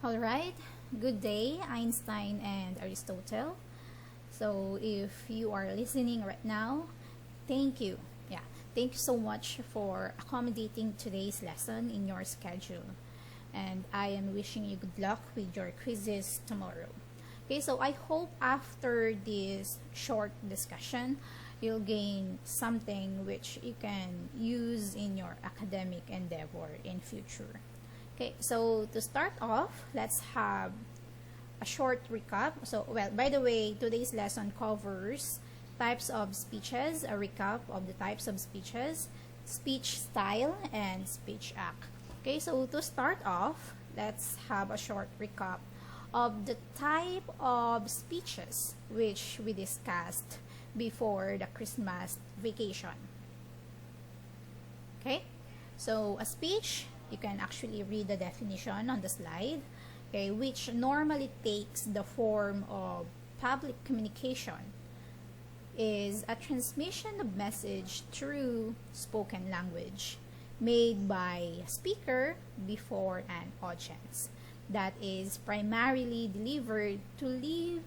All right. Good day, Einstein and Aristotle. So, if you are listening right now, thank you. Yeah, thank you so much for accommodating today's lesson in your schedule. And I am wishing you good luck with your quizzes tomorrow. Okay, so I hope after this short discussion, you'll gain something which you can use in your academic endeavor in future. Okay, so to start off, let's have a short recap. So, well, by the way, today's lesson covers types of speeches, a recap of the types of speeches, speech style, and speech act. Okay, so to start off, let's have a short recap of the type of speeches which we discussed before the Christmas vacation. Okay, so a speech, you can actually read the definition on the slide, okay, which normally takes the form of public communication, is a transmission of message through spoken language made by a speaker before an audience that is primarily delivered to leave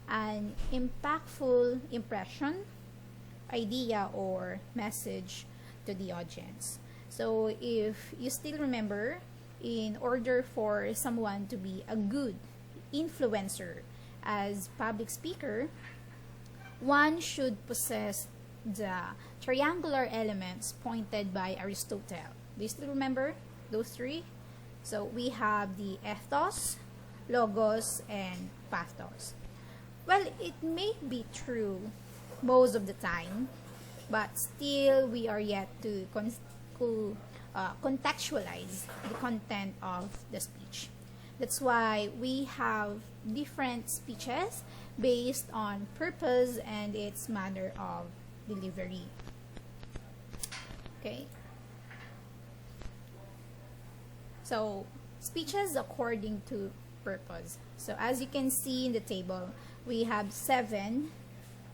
an impactful impression, idea, or message to the audience. So if you still remember, in order for someone to be a good influencer as public speaker, one should possess the triangular elements pointed by Aristotle. Do you still remember those three? So we have the ethos, logos, and pathos. Well, it may be true most of the time, but still we are yet to contextualize the content of the speech. That's why we have different speeches based on purpose and its manner of delivery. Okay? So, speeches according to purpose. So, as you can see in the table, we have 7.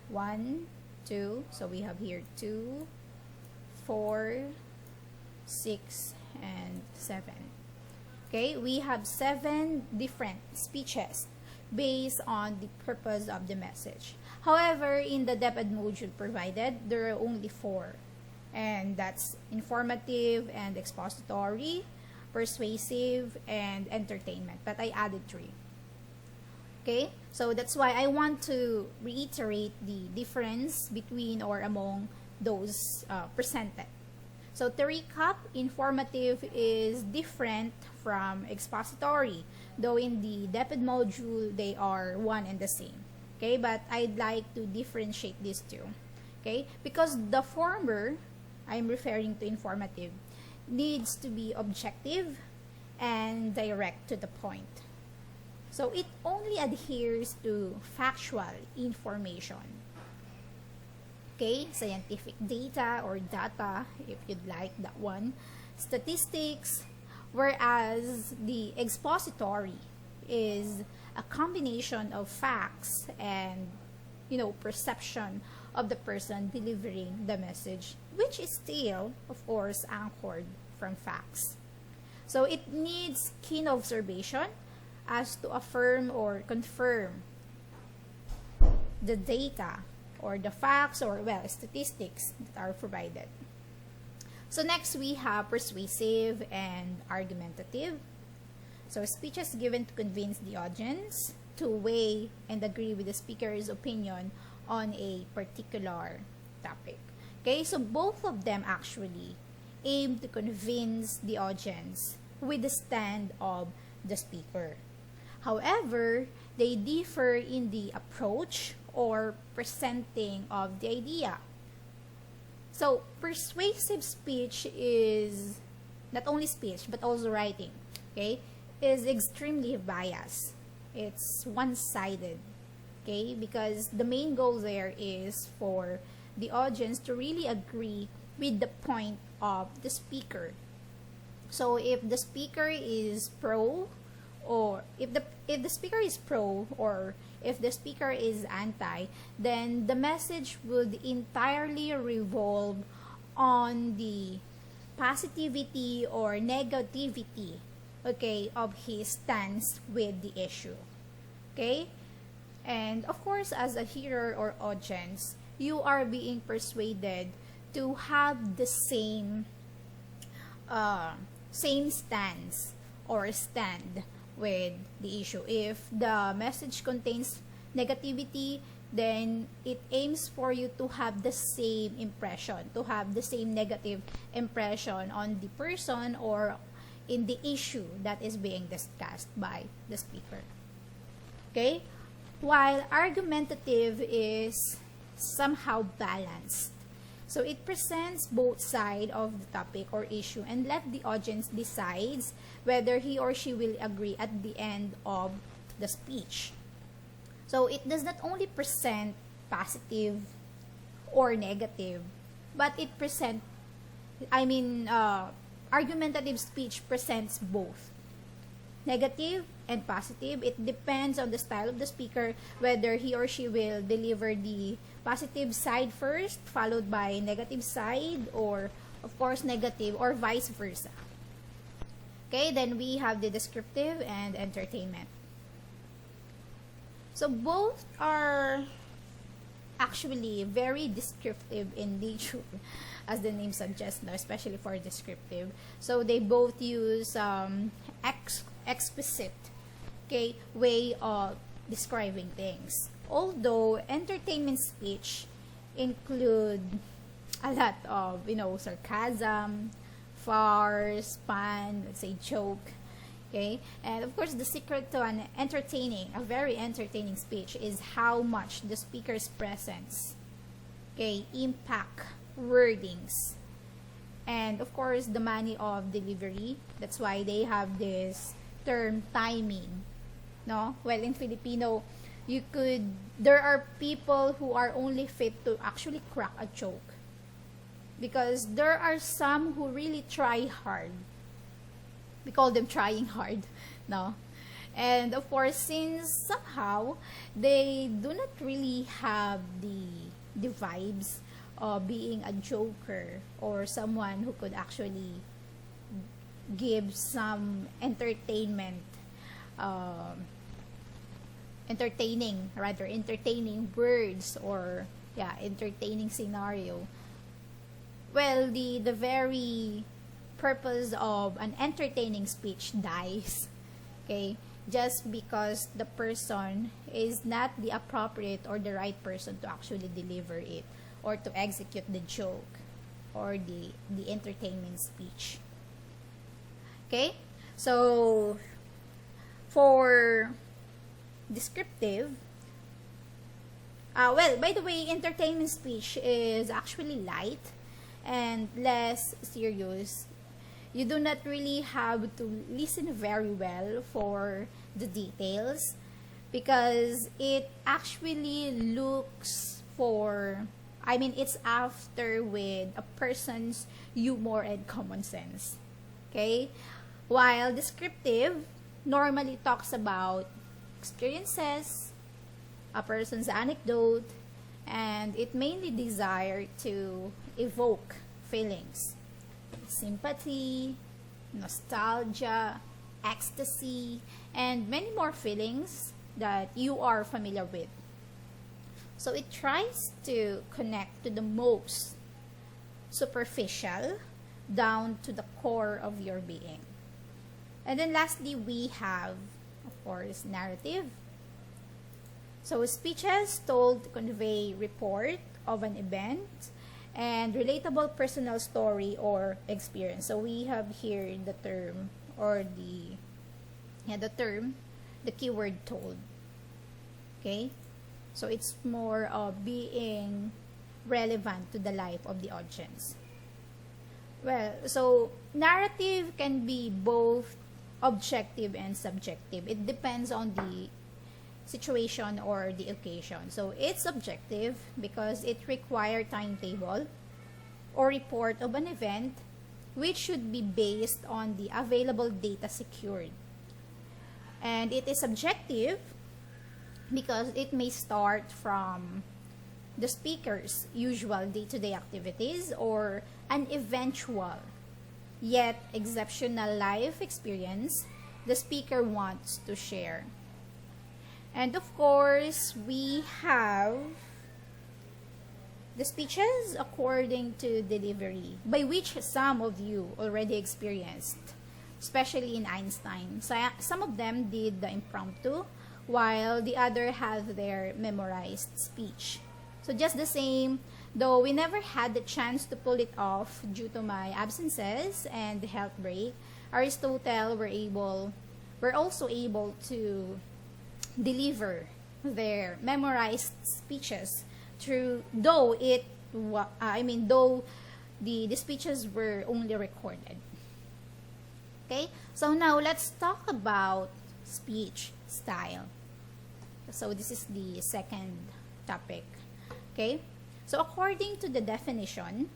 1, 2. So, we have here 2, 4, 6, and 7. Okay, we have 7 different speeches based on the purpose of the message. However, in the DepEd module provided, there are only 4. And that's informative and expository, persuasive, and entertainment. But I added 3. Okay, so that's why I want to reiterate the difference between or among those presented. So to recap, informative is different from expository, though in the DepEd module they are one and the same. Okay, but I'd like to differentiate these two. Okay, because the former, I'm referring to informative, needs to be objective and direct to the point. So it only adheres to factual information. Okay, scientific data or data, if you'd like that one, statistics, whereas the expository is a combination of facts and, perception of the person delivering the message, which is still, of course, anchored from facts. So it needs keen observation as to affirm or confirm the data or the facts or, statistics that are provided. So next we have persuasive and argumentative. So speeches given to convince the audience to weigh and agree with the speaker's opinion on a particular topic. Okay, so both of them actually aim to convince the audience with the stand of the speaker. However, they differ in the approach or presenting of the idea. So, persuasive speech is not only speech but also writing, okay, is extremely biased. It's one-sided, okay, because the main goal there is for the audience to really agree with the point of the speaker. So, if the speaker is pro, or if the speaker is pro or if the speaker is anti, then the message would entirely revolve on the positivity or negativity okay, of his stance with the issue. Okay? And of course, as a hearer or audience, you are being persuaded to have the same stance or stand with the issue. If the message contains negativity, then it aims for you to have the same impression, to have the same negative impression on the person or in the issue that is being discussed by the speaker. Okay? While argumentative is somehow balanced. So it presents both sides of the topic or issue and let the audience decides whether he or she will agree at the end of the speech. So it does not only present positive or negative, but it argumentative speech presents both negative and positive. It depends on the style of the speaker whether he or she will deliver the positive side first followed by negative side, or of course negative, or vice versa. Okay, then we have the descriptive and entertainment. So both are actually very descriptive in nature, as the name suggests, especially for descriptive. So they both use explicit, okay, way of describing things. Although entertainment speech include a lot of, sarcasm, farce, pun, let's say joke. Okay, and of course the secret to a very entertaining speech is how much the speaker's presence, okay, impact wordings, and of course the manner of delivery. That's why they have this term timing, no? Well, in Filipino, there are people who are only fit to actually crack a joke, because there are some who really try hard. We call them trying hard, no? And of course, since somehow they do not really have the vibes of being a joker or someone who could actually give some entertaining words, or entertaining scenario. Well, the very purpose of an entertaining speech dies, okay, just because the person is not the appropriate or the right person to actually deliver it or to execute the joke or the entertainment speech. Okay, so for descriptive, well, by the way, entertainment speech is actually light and less serious. You do not really have to listen very well for the details, because it actually it's after with a person's humor and common sense. Okay? While descriptive normally talks about experiences, a person's anecdote, and it mainly desire to evoke feelings. Sympathy, nostalgia, ecstasy, and many more feelings that you are familiar with. So it tries to connect to the most superficial down to the core of your being. And then lastly, we have, of course, narrative. So speeches told to convey report of an event and relatable personal story or experience. So we have here the term, or the keyword told. Okay? So it's more of being relevant to the life of the audience. Well, so narrative can be both objective and subjective. It depends on the situation or the occasion. So it's objective because it requires timetable or report of an event, which should be based on the available data secured. And it is subjective because it may start from the speaker's usual day-to-day activities or an eventual yet exceptional life experience the speaker wants to share. And of course, we have the speeches according to delivery, by which some of you already experienced, especially in Einstein. So some of them did the impromptu, while the other have their memorized speech. So just the same, though we never had the chance to pull it off due to my absences and the health break, Aristotle were also able to deliver their memorized speeches through, though the speeches were only recorded. Okay, so now let's talk about speech style. So this is the second topic. Okay, so according to the definition,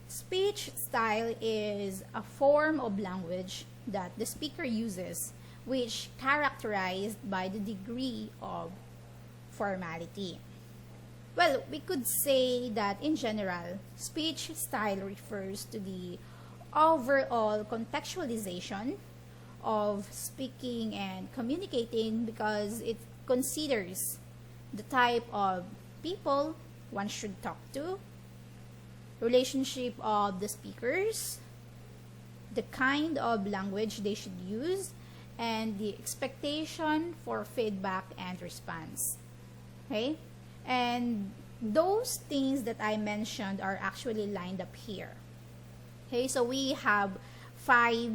speech style is a form of language that the speaker uses, which characterized by the degree of formality. Well, we could say that in general, speech style refers to the overall contextualization of speaking and communicating, because it considers the type of people one should talk to, relationship of the speakers, the kind of language they should use, and the expectation for feedback and response. Okay? And those things that I mentioned are actually lined up here. Okay, so we have 5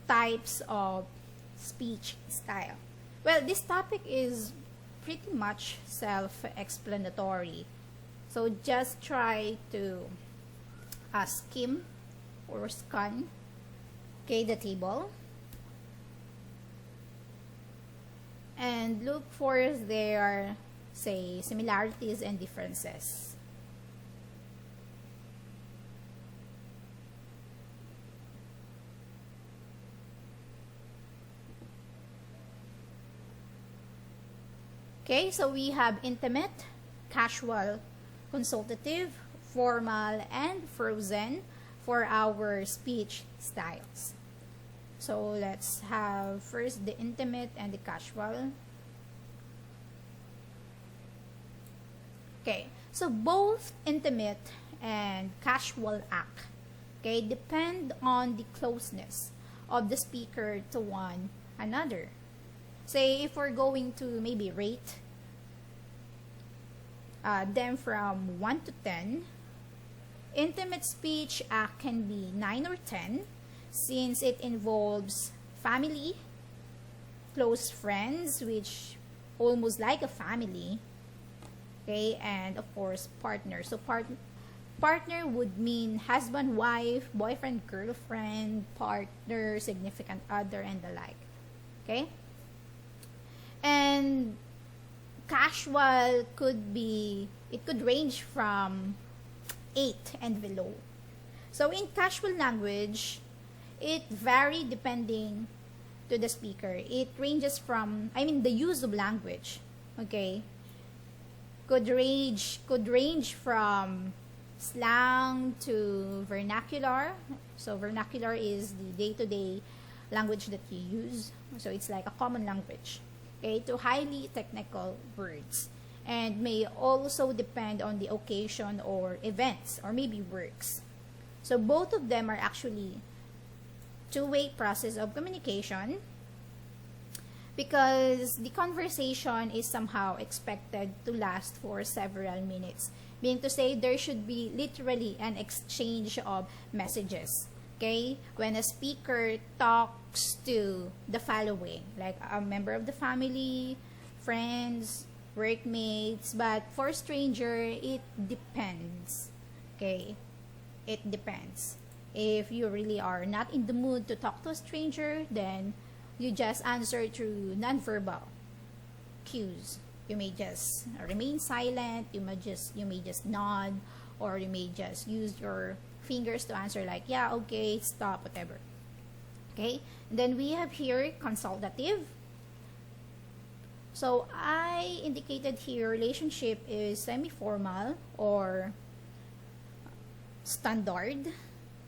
types of speech style. Well, this topic is pretty much self-explanatory. So just try to skim or scan, okay, the table, and look for their, say, similarities and differences. Okay, so we have intimate, casual, consultative, formal, and frozen for our speech styles. So let's have first the intimate and the casual. Okay, so both intimate and casual act, okay, depend on the closeness of the speaker to one another. Say if we're going to maybe rate them from 1 to 10, intimate speech act can be 9 or 10, since it involves family, close friends, which almost like a family, okay, and of course partner. So partner would mean husband, wife, boyfriend, girlfriend, partner, significant other, and the like. Okay, and casual could range from 8 and below. So in casual language, it varies depending to the speaker. It ranges from, the use of language, okay, could range from slang to vernacular. So vernacular is the day-to-day language that you use. So it's like a common language, okay, to highly technical words, and may also depend on the occasion or events or maybe works. So both of them are actually two-way process of communication, because the conversation is somehow expected to last for several minutes, meaning to say there should be literally an exchange of messages, okay, when a speaker talks to the following, like a member of the family, friends, workmates. But for stranger, it depends, okay, it depends. If you really are not in the mood to talk to a stranger, then you just answer through nonverbal cues. You may just remain silent, you may just nod, or you may just use your fingers to answer, like yeah, okay, stop, whatever. Okay, and then we have here consultative. So I indicated here relationship is semi-formal or standard,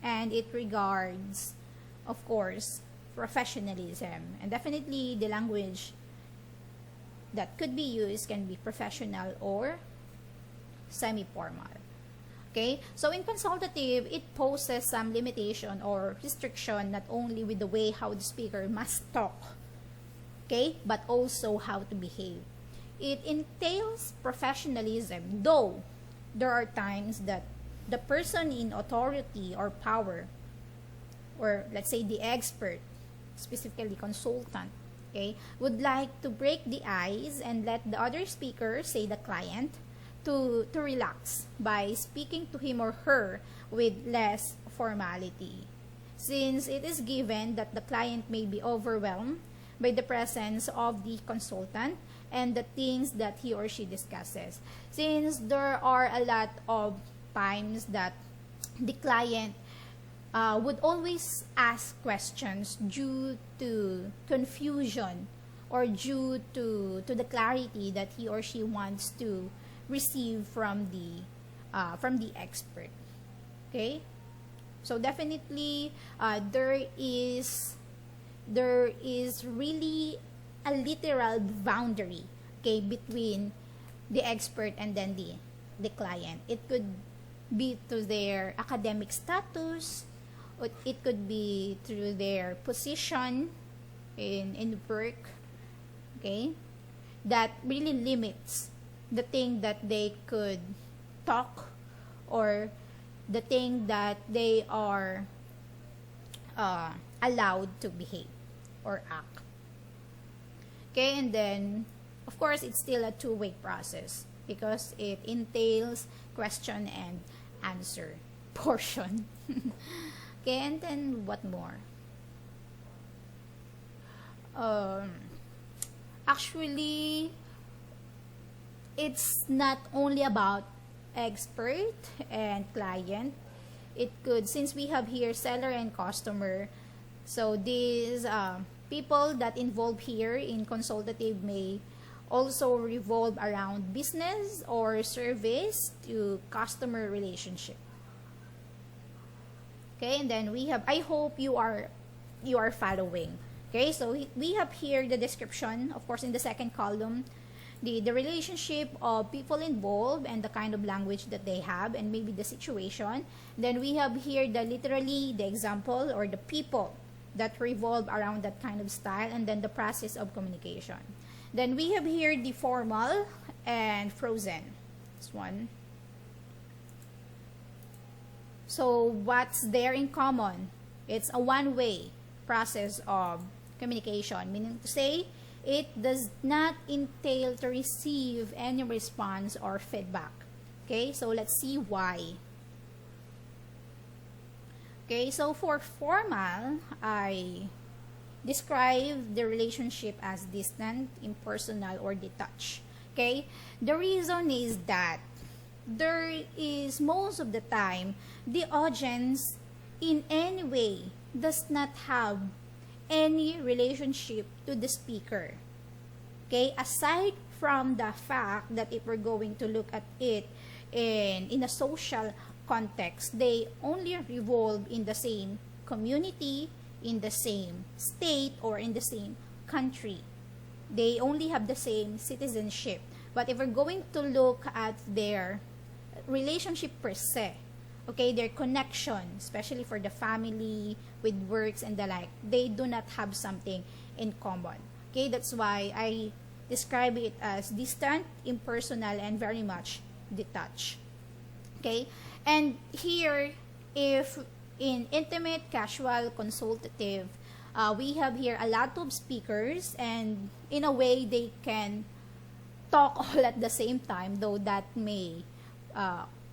and it regards, of course, professionalism. And definitely the language that could be used can be professional or semi-formal. Okay, so in consultative, it poses some limitation or restriction not only with the way how the speaker must talk, okay, but also how to behave. It entails professionalism, though there are times that the person in authority or power, or let's say the expert, specifically consultant, okay, would like to break the ice and let the other speaker, say the client, to relax by speaking to him or her with less formality. Since it is given that the client may be overwhelmed by the presence of the consultant and the things that he or she discusses. Since there are a lot of times that the client would always ask questions due to confusion or due to the clarity that he or she wants to receive from the expert. Okay, so definitely there is really a literal boundary, okay, between the expert and then the client. It could be to their academic status, or it could be through their position in work, okay, that really limits the thing that they could talk or the thing that they are allowed to behave or act. Okay, and then of course it's still a two-way process because it entails question and answer portion. Okay, and then what more? Actually, it's not only about expert and client. It could, since we have here seller and customer, so these people that involve here in consultative may also revolve around business or service to customer relationship. Okay, and then we have, I hope you are following. Okay, so we have here the description, of course, in the second column, the relationship of people involved and the kind of language that they have and maybe the situation. Then we have here literally the example or the people that revolve around that kind of style, and then the process of communication. Then we have here the formal and frozen. This one. So what's there in common? It's a one-way process of communication, meaning to say it does not entail to receive any response or feedback. Okay, so let's see why. Okay, so for formal, I describe the relationship as distant, impersonal, or detached. Okay, the reason is that there is most of the time the audience in any way does not have any relationship to the speaker. Okay, aside from the fact that if we're going to look at it in a social context, they only revolve in the same community, in the same state, or in the same country. They only have the same citizenship. But if we're going to look at their relationship per se, okay, their connection, especially for the family, with works and the like, they do not have something in common. Okay, that's why I describe it as distant, impersonal, and very much detached. Okay, and here, if in intimate, casual, consultative, we have here a lot of speakers, and in a way they can talk all at the same time, though that may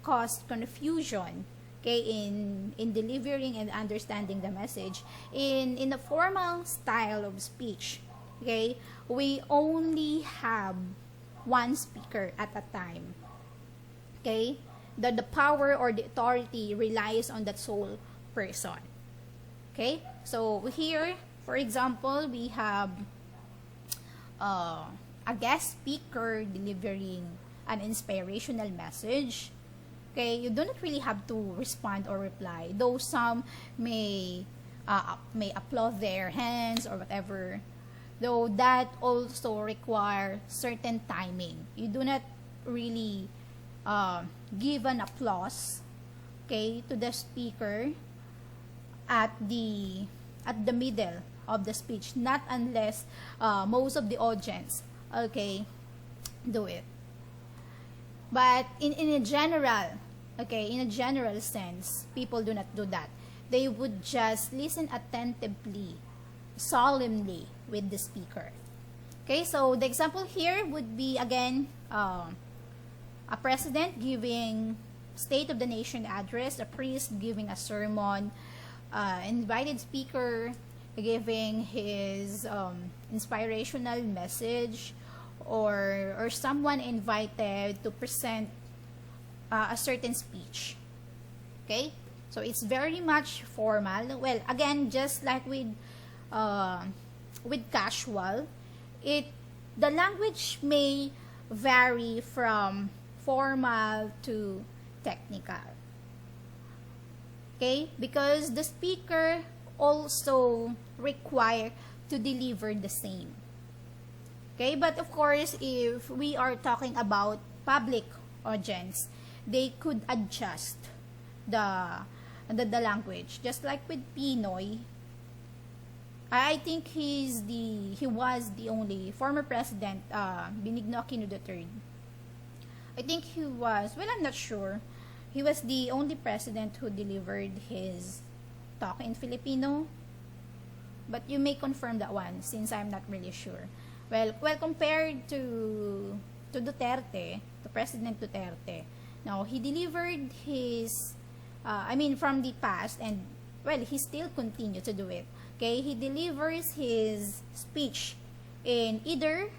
cause confusion, okay, in delivering and understanding the message. In a formal style of speech, okay, we only have one speaker at a time. Okay, the power or the authority relies on that sole person. Okay, so here, for example, we have a guest speaker delivering an inspirational message. Okay, you do not really have to respond or reply, though some may may applaud their hands or whatever. Though that also require certain timing. You do not really give an applause, okay, to the speaker at the middle of the speech, not unless most of the audience, okay, do it. But in a general, okay, in a general sense, people do not do that. They would just listen attentively, solemnly with the speaker. Okay, so the example here would be, again, a president giving State of the Nation address, a priest giving a sermon, invited speaker giving his inspirational message, or someone invited to present a certain speech. Okay, so it's very much formal. Well, again, just like with casual, the language may vary from formal to technical. Okay, because the speaker also require to deliver the same. Okay, but of course, if we are talking about public audience, they could adjust the language, just like with Pinoy. I think he was the only former president, Benigno Aquino III. I think he was, well, I'm not sure. He was the only president who delivered his talk in Filipino. But you may confirm that one, since I'm not really sure. Well, compared to Duterte, to President Duterte, now he delivered his, from the past, and well, he still continued to do it. Okay, he delivers his speech in either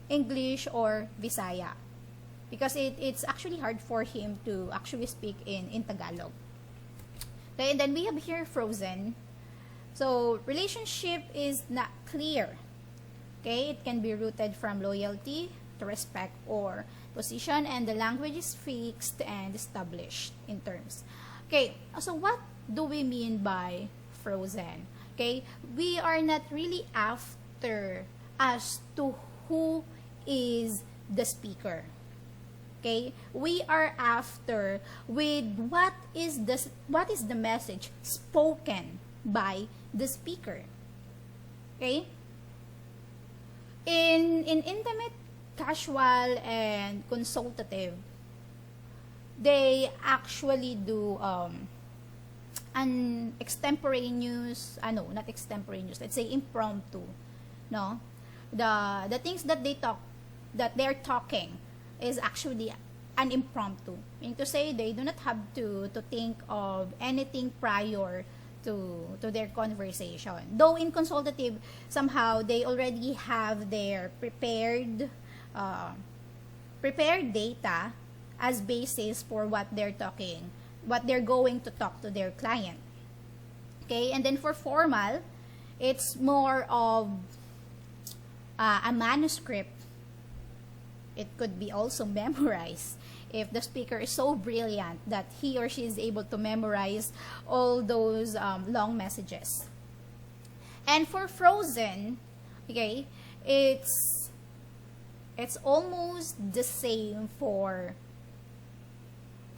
English or Visaya, because it's actually hard for him to actually speak in Tagalog. Okay, and then we have here Frozen. So relationship is not clear. Okay, it can be rooted from loyalty to respect or position, and the language is fixed and established in terms. Okay, so what do we mean by frozen? Okay, we are not really after as to who is the speaker. Okay, we are after with what is the message spoken by the speaker. Okay, in intimate, casual, and consultative, they actually do an extemporaneous, not extemporaneous, let's say impromptu, no? The things that they're talking is actually an impromptu. Meaning to say, they do not have to think of anything prior to their conversation. Though in consultative, somehow they already have their prepared data as basis for what they're going to talk to their client. Okay, and then for formal, it's more of a manuscript. It could be also memorized if the speaker is so brilliant that he or she is able to memorize all those long messages. And for frozen, okay, it's almost the same for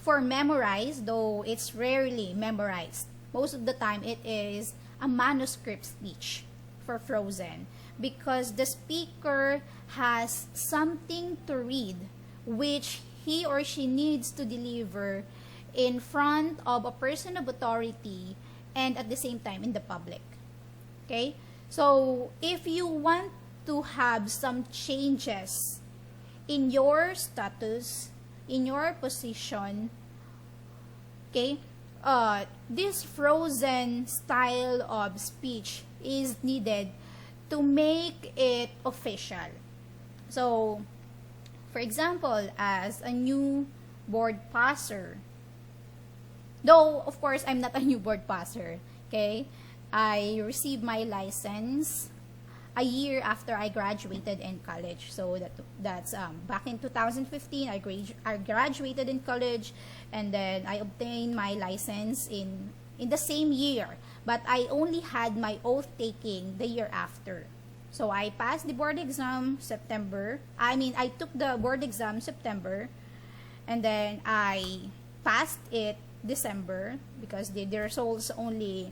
memorized, though it's rarely memorized. Most of the time it is a manuscript speech for frozen, because the speaker has something to read which he or she needs to deliver in front of a person of authority and at the same time in the public. Okay, so if you want to have some changes in your status, in your position, okay, this frozen style of speech is needed to make it official. So, for example, as a new board passer, though of course I'm not a new board passer, okay, I received my license a year after I graduated in college. So that's back in 2015, I graduated in college, and then I obtained my license in the same year. but I only had my oath taking the year after. So I passed the board exam September. I took the board exam September, and then I passed it December because the results only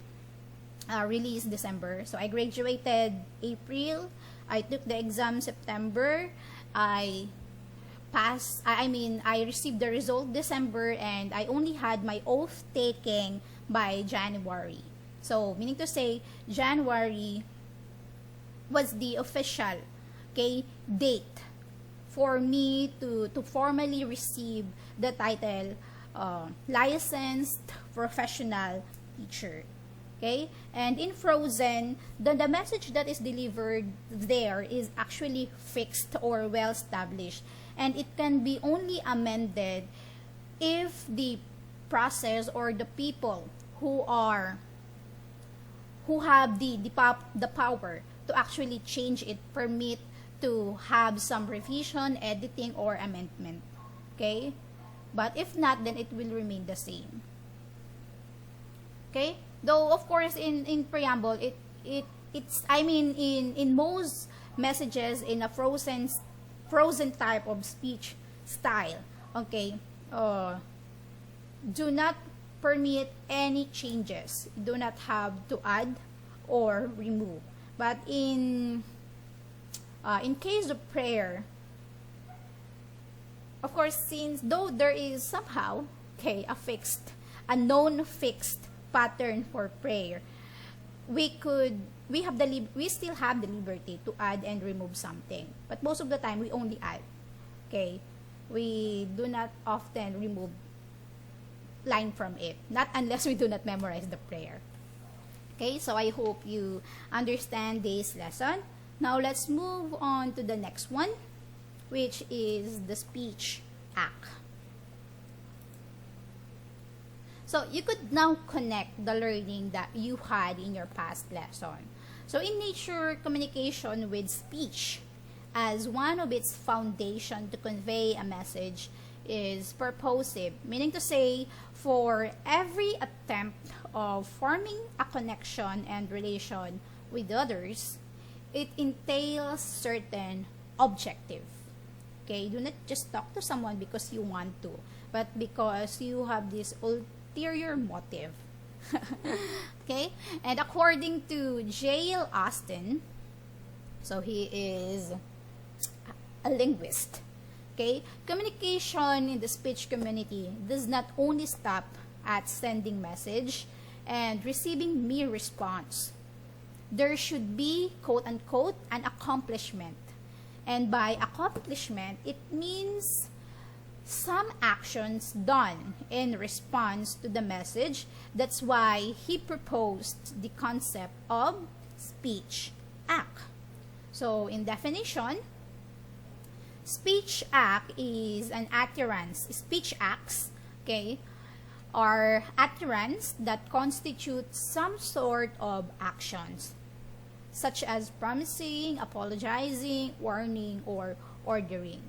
released December. So I graduated April. I took the exam September. I passed. I received the result December, and I only had my oath taking by January. So meaning to say, January was the official, okay, date for me to formally receive the title licensed professional teacher. Okay, and in Frozen, the message that is delivered there is actually fixed or well established, and it can be only amended if the process or the people who have the power to actually change it permit to have some revision, editing, or amendment. Okay, but if not, then it will remain the same. Okay, though of course in preamble in most messages in a frozen type of speech style, okay, do not permit any changes. You do not have to add or remove. But in case of prayer, of course, since though there is somehow, okay, a known fixed pattern for prayer, we still have the liberty to add and remove something, but most of the time we only add. Okay, we do not often remove line from it, not unless we do not memorize the prayer. Okay, so I hope you understand this lesson. Now let's move on to the next one, which is the speech act. So you could now connect the learning that you had in your past lesson. So in nature, communication with speech as one of its foundation to convey a message is purposive, meaning to say, for every attempt of forming a connection and relation with others, it entails certain objective. Okay, do not just talk to someone because you want to, but because you have this ulterior motive. Okay, and according to J.L. Austin, so he is a linguist. Okay, communication in the speech community does not only stop at sending message and receiving mere response. There should be, quote unquote, an accomplishment. And by accomplishment, it means some actions done in response to the message. That's why he proposed the concept of speech act. So in definition, speech act is an utterance. Speech acts, okay, are utterance that constitute some sort of actions, such as promising, apologizing, warning, or ordering.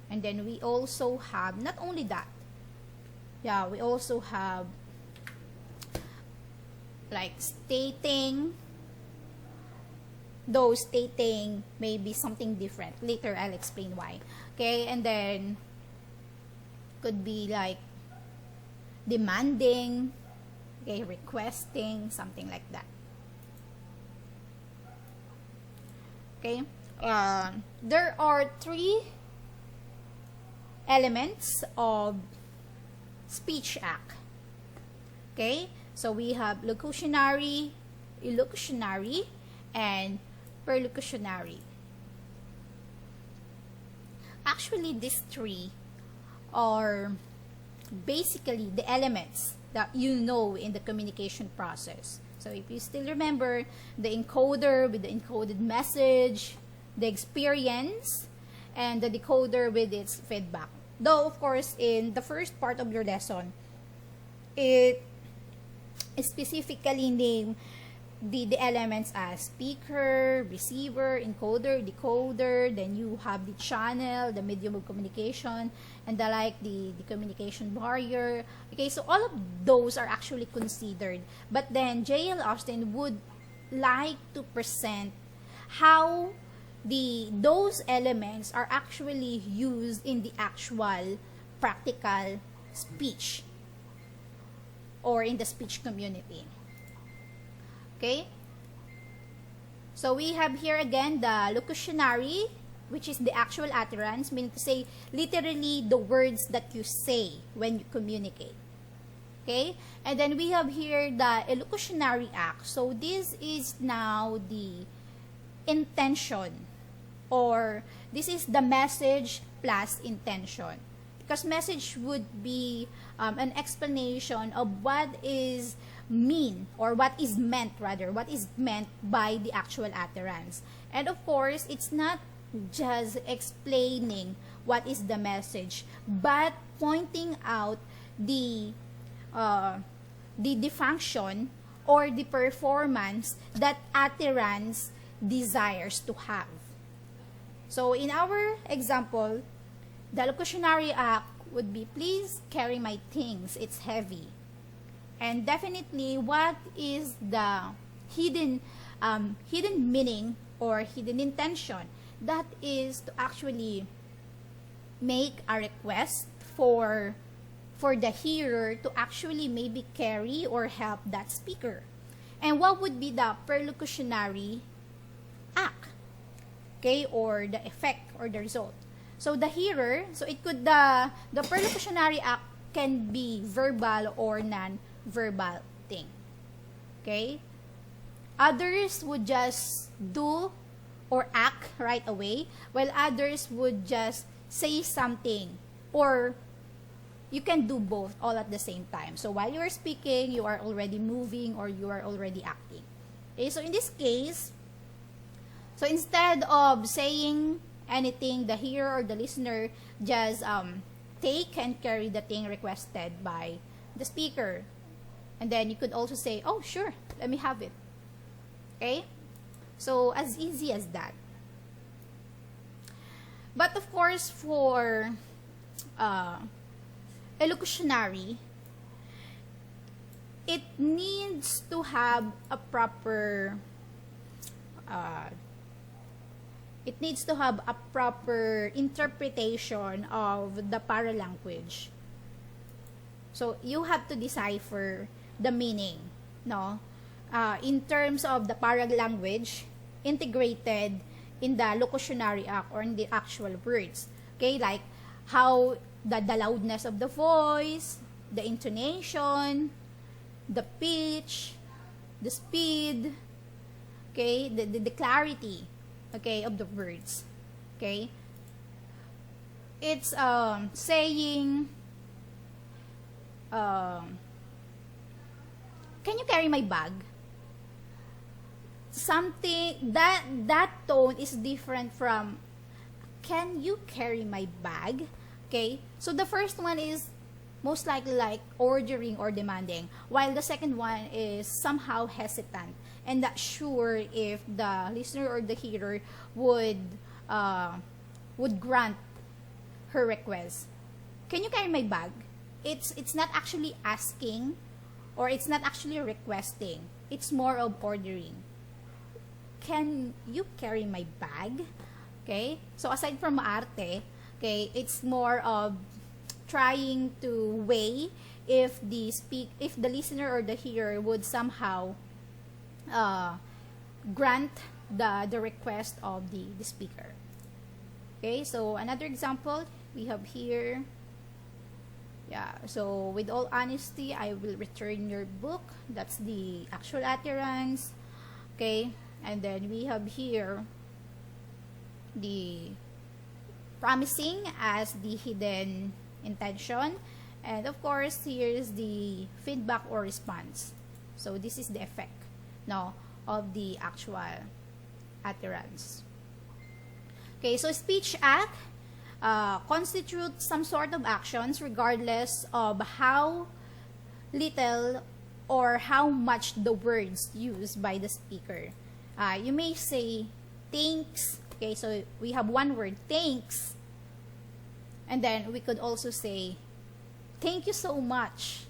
And then we also have, not only that, we also have like stating, though stating may be something different. Later, I'll explain why. Okay, and then could be like demanding, okay, requesting, something like that. Okay, there are three elements of speech act. Okay, so we have locutionary, illocutionary, and perlocutionary. Actually, these three are basically the elements that you know in the communication process. So if you still remember, the encoder with the encoded message, the experience, and the decoder with its feedback. Though, of course, in the first part of your lesson, it specifically named the elements as speaker, receiver, encoder, decoder, then you have the channel, the medium of communication, and the communication barrier. Okay, so all of those are actually considered. But then J.L. Austin would like to present how those elements are actually used in the actual practical speech or in the speech community. Okay, so we have here again the locutionary, which is the actual utterance, meaning to say literally the words that you say when you communicate. Okay, and then we have here the elocutionary act. So this is now the intention, or this is the message plus intention, because message would be an explanation of what is what is meant by the actual utterance. And of course, it's not just explaining what is the message, but pointing out the function or the performance that utterance desires to have. So in our example, the locutionary act would be, please carry my things, it's heavy. And definitely, what is the hidden meaning or hidden intention? That is to actually make a request for the hearer to actually maybe carry or help that speaker. And what would be the perlocutionary act? Okay, or the effect or the result. So the hearer, so it could the perlocutionary act can be verbal or non-verbal thing. Okay? Others would just do or act right away, while others would just say something, or you can do both all at the same time. So while you are speaking, you are already moving or you are already acting. Okay, so in this case, so instead of saying anything, the hearer or the listener just take and carry the thing requested by the speaker. And then you could also say, oh, sure, let me have it. Okay? So, as easy as that. But of course, for elocutionary, it needs to have a proper interpretation of the paralanguage. So you have to decipher the meaning, no? In terms of the paralanguage integrated in the locutionary act or in the actual words. Okay, like how the loudness of the voice, the intonation, the pitch, the speed, okay, the clarity, okay, of the words. Okay, it's saying, can you carry my bag? Something that tone is different from, can you carry my bag? Okay, so the first one is most likely like ordering or demanding, while the second one is somehow hesitant and not sure if the listener or the hearer would grant her request. Can you carry my bag? It's not actually asking, or it's not actually requesting. It's more of ordering. Can you carry my bag? Okay, so aside from arte, okay, it's more of trying to weigh if the listener or the hearer would somehow grant the request of the speaker. Okay, so another example we have here. Yeah, so with all honesty, I will return your book. That's the actual utterance. Okay, and then we have here the promising as the hidden intention, and of course here is the feedback or response. So this is the effect, no, of the actual utterance. Okay, so speech act constitute some sort of actions regardless of how little or how much the words used by the speaker. You may say thanks. Okay, so we have one word, thanks. And then we could also say thank you so much.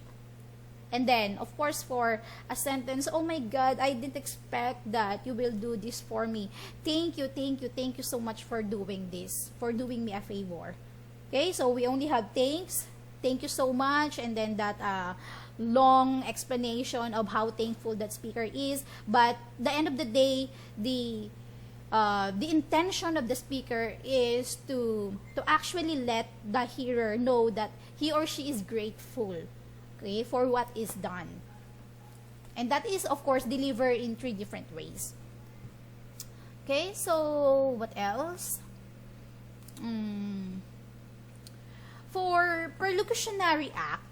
And then, of course, for a sentence, oh my God, I didn't expect that you will do this for me. Thank you, thank you, thank you so much for doing this, for doing me a favor. Okay, so we only have thanks, thank you so much, and then that long explanation of how thankful that speaker is. But the end of the day, the intention of the speaker is to actually let the hearer know that he or she is grateful, okay, for what is done. And that is, of course, delivered in 3 different ways. Okay, so what else? For perlocutionary act,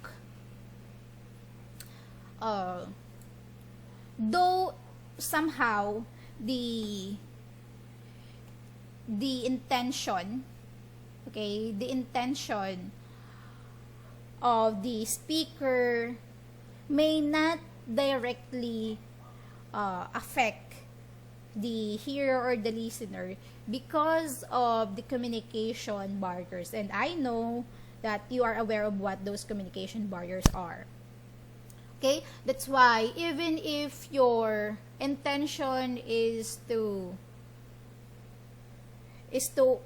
though somehow the intention, okay, the intention of the speaker may not directly affect the hearer or the listener because of the communication barriers. And I know that you are aware of what those communication barriers are. Okay, that's why even if your intention is to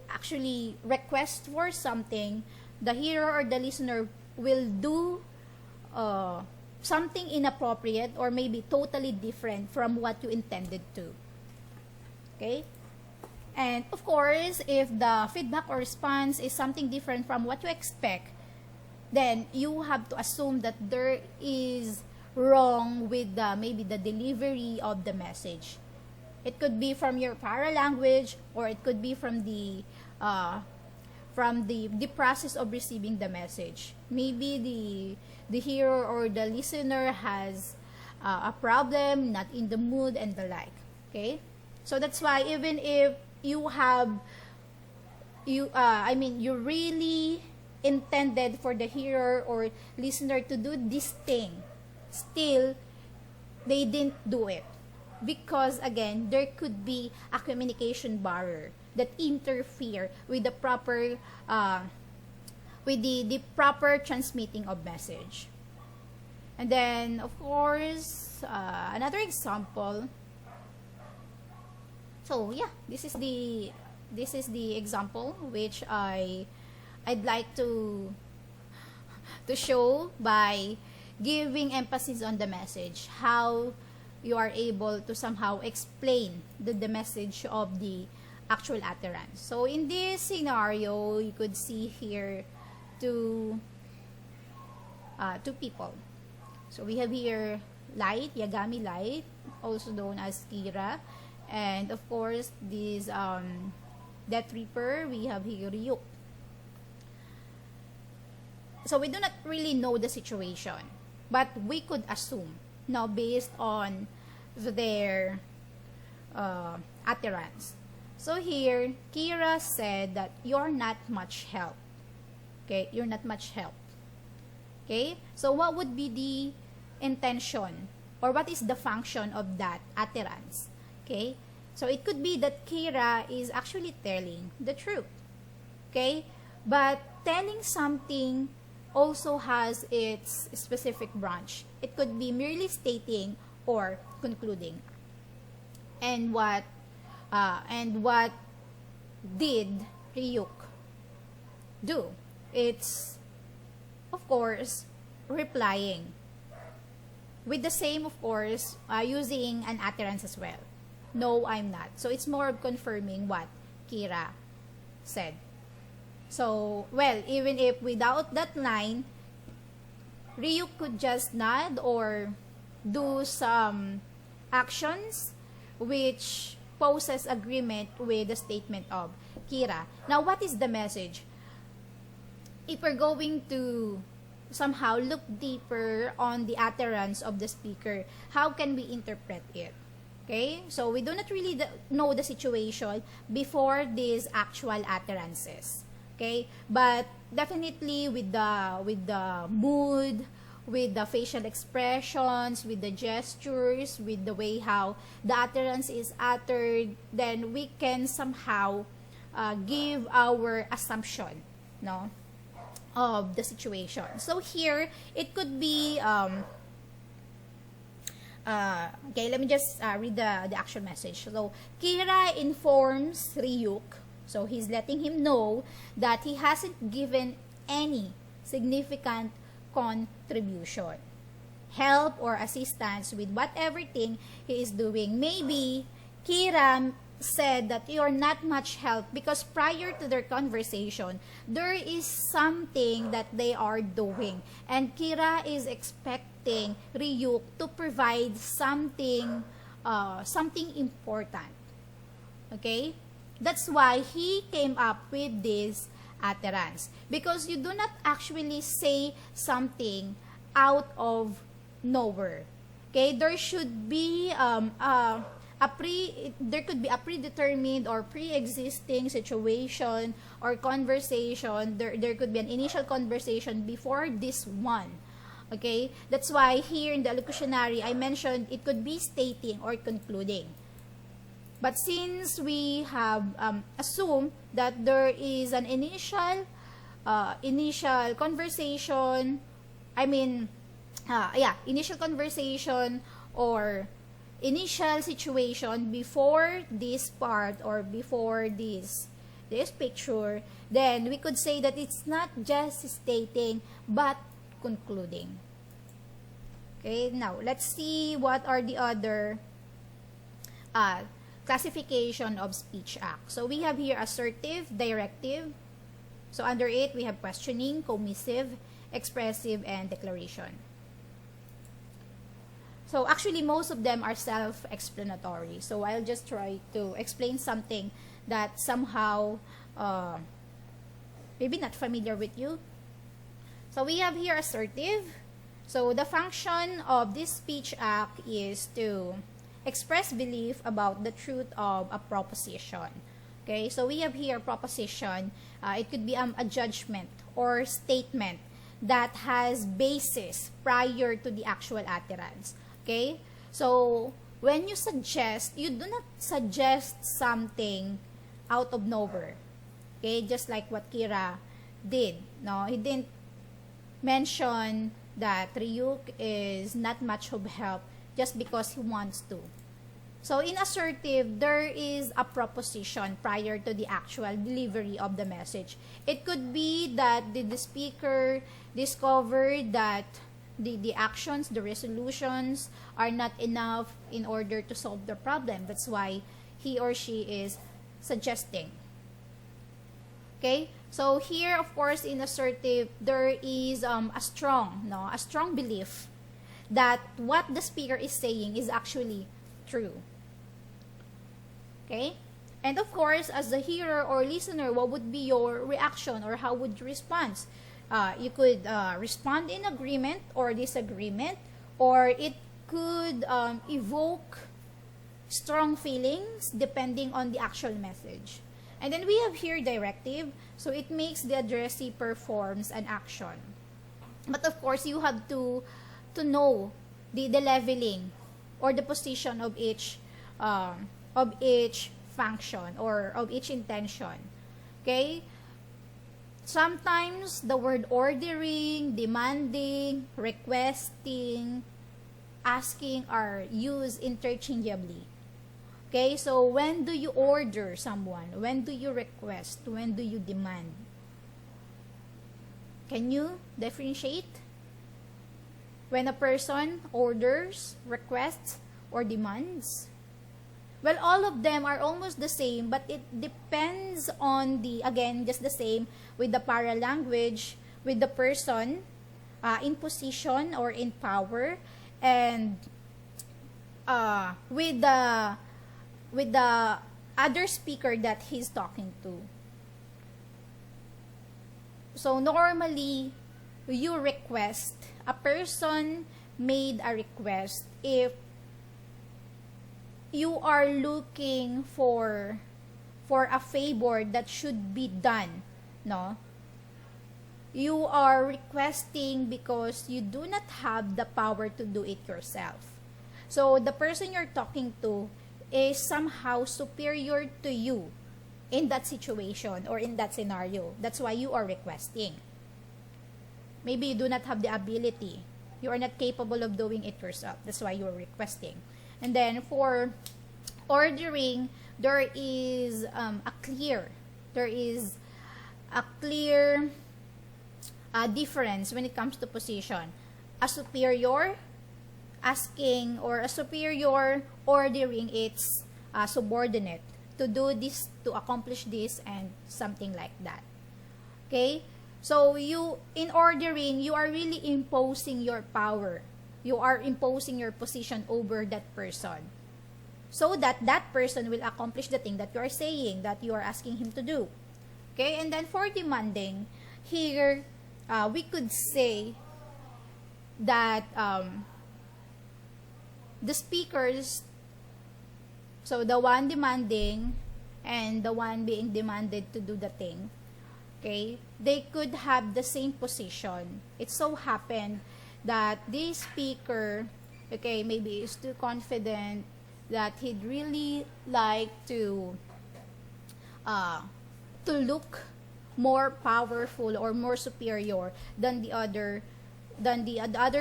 actually request for something, the hearer or the listener will do something inappropriate or maybe totally different from what you intended to. Okay? And of course, if the feedback or response is something different from what you expect, then you have to assume that there is wrong with maybe the delivery of the message. It could be from your paralanguage, or it could be from the process of receiving the message. Maybe the hearer or the listener has a problem, not in the mood, and the like. Okay, so that's why even if you really intended for the hearer or listener to do this thing, still they didn't do it. Because again, there could be a communication barrier that interfere with the proper the proper transmitting of message. And then of course, another example. So yeah, this is the example which I'd like to show by giving emphasis on the message, how you are able to somehow explain the message of the actual utterance. So in this scenario, you could see here two people. So we have here Light, Yagami Light, also known as Kira, and of course this Death Reaper, we have here Ryuk. So we do not really know the situation, but we could assume now based on their utterance. So here, Kira said that you're not much help. Okay, you're not much help. Okay, so what would be the intention or what is the function of that utterance? Okay, so it could be that Kira is actually telling the truth. Okay, but telling something also has its specific branch. It could be merely stating or concluding. And what did Ryuk do? It's of course replying with the same, of course, using an utterance as well. No, I'm not. So it's more of confirming what Kira said. So, well, even if without that line, Ryuk could just nod or do some actions which poses agreement with the statement of Kira. Now, what is the message? If we're going to somehow look deeper on the utterance of the speaker, how can we interpret it? Okay, so we do not really know the situation before these actual utterances. Okay, but definitely with the mood, with the facial expressions, with the gestures, with the way how the utterance is uttered, then we can somehow give our assumption, no, of the situation. So here, it could be, okay, let me just read the actual message. So, Kira informs Ryuk, so he's letting him know that he hasn't given any significant contribution, help, or assistance with whatever thing he is doing. Maybe Kira said that you're not much help because prior to their conversation, there is something that they are doing. And Kira is expecting Ryuk to provide something, something important. Okay? That's why he came up with this utterance. Because you do not actually say something out of nowhere. Okay? There should be there could be a predetermined or pre-existing situation or conversation. There could be an initial conversation before this one. Okay? That's why here in the allocutionary, I mentioned it could be stating or concluding. But since we have assumed that there is an initial conversation, initial conversation or initial situation before this part or before this picture, then we could say that it's not just stating but concluding. Okay, now let's see what are the other classification of speech act. So we have here assertive, directive. So under it, we have questioning, commissive, expressive, and declaration. So actually, most of them are self-explanatory. So I'll just try to explain something that somehow maybe not familiar with you. So we have here assertive. So the function of this speech act is to express belief about the truth of a proposition. Okay, so we have here proposition. It could be a judgment or statement that has basis prior to the actual utterance. Okay, so when you suggest, you do not suggest something out of nowhere. Okay, just like what Kira did. No, he didn't mention that Ryuk is not much of help just because he wants to. So in assertive, there is a proposition prior to the actual delivery of the message. It could be that the speaker discovered that the actions, the resolutions are not enough in order to solve the problem. That's why he or she is suggesting. Okay? So here, of course, in assertive, there is a strong belief that what the speaker is saying is actually true. Okay? And of course, as the hearer or listener, what would be your reaction or how would you respond? You could respond in agreement or disagreement, or it could evoke strong feelings depending on the actual message. And then we have here directive, so it makes the addressee performs an action. But of course, you have to know the leveling or the position of each function or of each intention. Okay? Sometimes the word ordering, demanding, requesting, asking are used interchangeably. Okay, so when do you order someone? When do you request? When do you demand? Can you differentiate? When a person orders, requests, or demands? Well, all of them are almost the same, but it depends on again, just the same with the paralanguage, with the person in position or in power, and with the other speaker that he's talking to. So normally, you request, a person made a request if you are looking for a favor that should be done, no? you are requesting because you do not have the power to do it yourself. So the person you're talking to is somehow superior to you in that situation or in that scenario. That's why you are requesting. Maybe you do not have the ability. You are not capable of doing it yourself. That's why you are requesting. And then for ordering, there is a clear difference when it comes to position. A superior asking or a superior ordering its subordinate to do this, to accomplish this, and something like that. Okay? So you, in ordering, you are really imposing your power. You are imposing your position over that person, so that that person will accomplish the thing that you are saying, that you are asking him to do. Okay? And then for demanding, here, we could say that the speakers, so the one demanding and the one being demanded to do the thing, okay, they could have the same position. It so happened that this speaker, okay, maybe is too confident that he'd really like to look more powerful or more superior than the other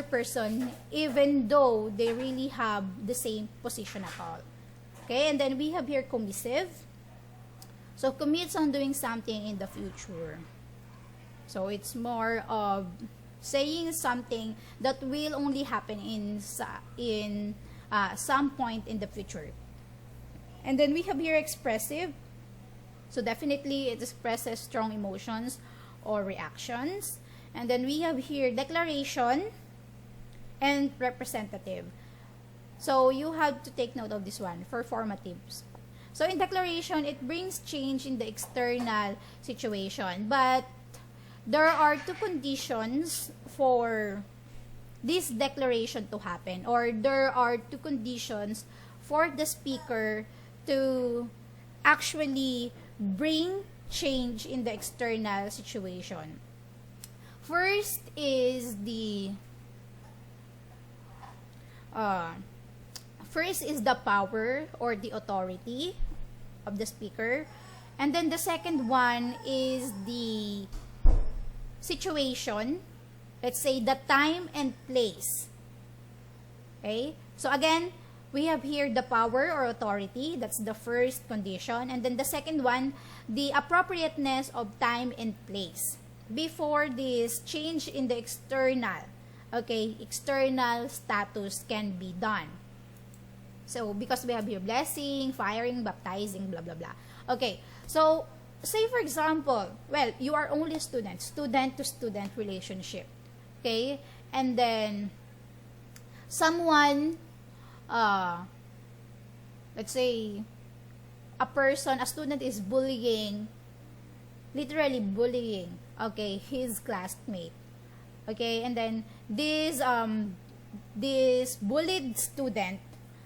person, even though they really have the same position at all. Okay, and then we have here commissive. So commits on doing something in the future. So it's more of saying something that will only happen in some point in the future. And then we have here expressive. So definitely it expresses strong emotions or reactions. And then we have here declaration and representative. So you have to take note of this one for formatives. So in declaration, it brings change in the external situation. But there are two conditions for this declaration to happen, or there are two conditions for the speaker to actually bring change in the external situation. First is the power or the authority of the speaker, and then the second one is the situation, let's say the time and place. Okay, so again, we have here the power or authority. That's the first condition. And then the second one, the appropriateness of time and place before this change in the external, okay, external status can be done. So because we have here blessing, firing, baptizing, blah blah blah. Okay, so say for example, well, you are only a student to student relationship, okay, and then someone, let's say a student is bullying, literally bullying, okay, his classmate, okay, and then this bullied student,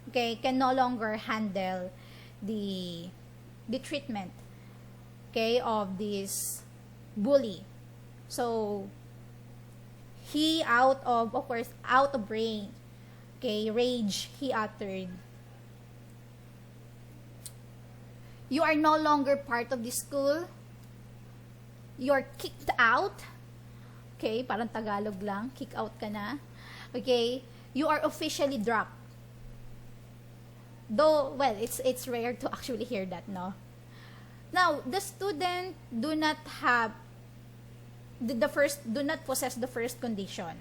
okay, can no longer handle the treatment, okay, of this bully. So he out of rage, okay, he uttered, "You are no longer part of this school. You're kicked out." Okay, parang Tagalog lang, kick out ka na. Okay, you are officially dropped. Though, well, it's rare to actually hear that, no? Now, the student do not have do not possess the first condition.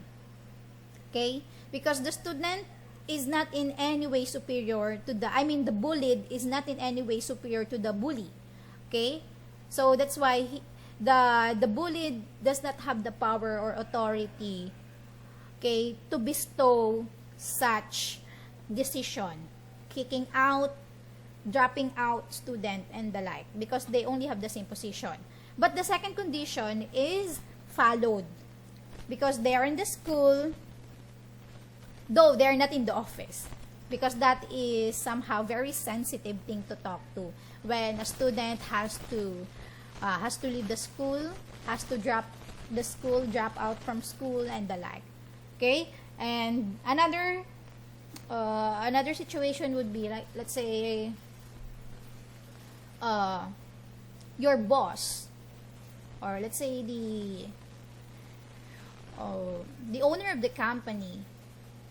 Okay? Because the student is not in any way superior to the bullied is not in any way superior to the bully. Okay? So that's why the bullied does not have the power or authority, okay, to bestow such decision, kicking out, dropping out student and the like, because they only have the same position. But the second condition is followed because they are in the school, though they are not in the office, because that is somehow very sensitive thing to talk to when a student has to leave the school, has to drop the school, drop out from school, and the like. Okay, and another situation would be like, let's say, your boss, or let's say the owner of the company,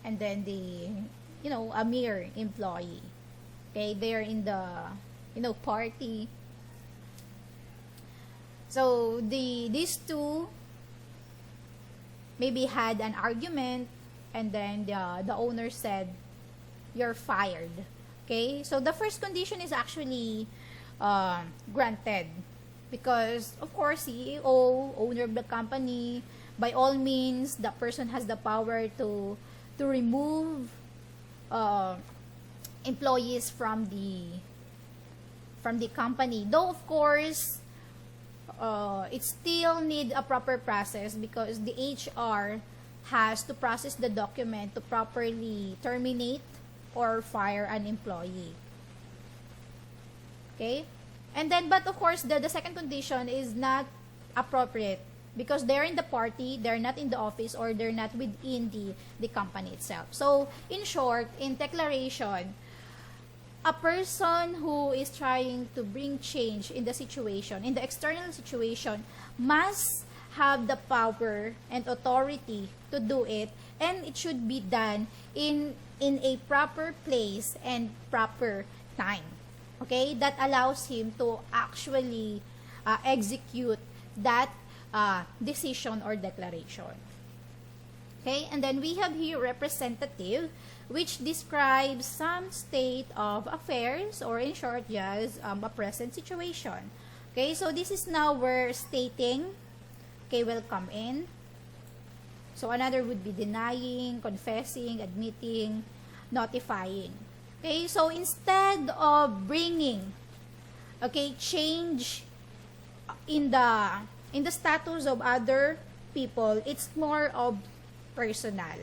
and then a mere employee. Okay, they're in the party. So these two maybe had an argument, and then the owner said, "You're fired." Okay, so the first condition is actually granted, because of course CEO, owner of the company, by all means, the person has the power to remove employees from the company. Though of course, it still need a proper process, because the HR has to process the document to properly terminate or fire an employee. Okay, and then, but of course, the second condition is not appropriate, because they're in the party, they're not in the office, or they're not within the company itself. So in short, in declaration, a person who is trying to bring change in the situation, in the external situation, must have the power and authority to do it, and it should be done in a proper place and proper time. Okay, that allows him to actually execute that decision or declaration. Okay, and then we have here representative, which describes some state of affairs, or in short, just a present situation. Okay, so this is now where stating, okay, will come in. So another would be denying, confessing, admitting, notifying. Okay, so instead of bringing, okay, change in the status of other people, it's more of personal.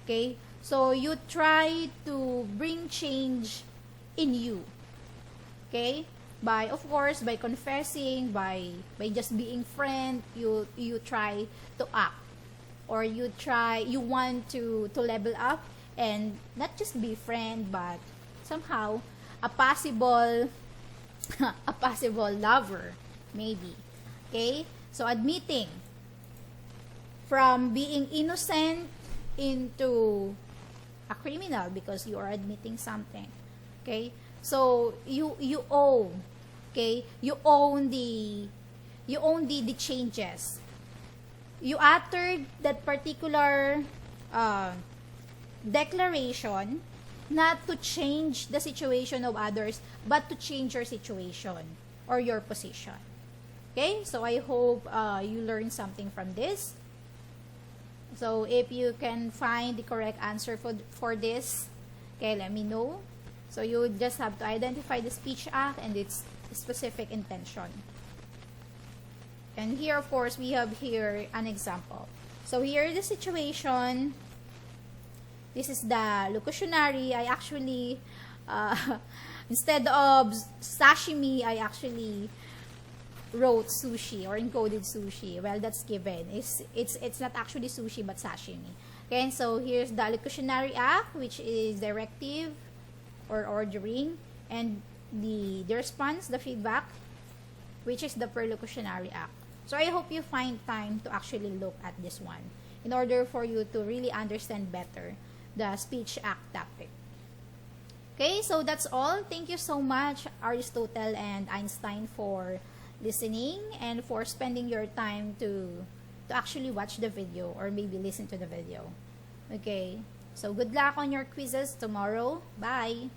Okay, so you try to bring change in you. Okay, by, of course, by confessing, by just being friend, you try to act, or you want to level up, and not just be friend, but somehow a possible a possible lover, maybe. Okay, so admitting from being innocent into a criminal, because you are admitting something. Okay, so you own, okay, you own the changes. You uttered that particular declaration not to change the situation of others, but to change your situation or your position. Okay, so I hope you learned something from this. So if you can find the correct answer for this, okay, let me know. So you just have to identify the Speech Act and its specific intention. And here, of course, we have here an example. So here is the situation. This is the locutionary. I actually, instead of sashimi, I actually wrote sushi or encoded sushi. Well, that's given. It's not actually sushi but sashimi. Okay, so here's the locutionary act, which is directive or ordering, and the response, the feedback, which is the perlocutionary act. So I hope you find time to actually look at this one in order for you to really understand better the Speech Act topic. Okay, so that's all. Thank you so much, Aristotle and Einstein, for listening and for spending your time to actually watch the video or maybe listen to the video. Okay, so good luck on your quizzes tomorrow. Bye!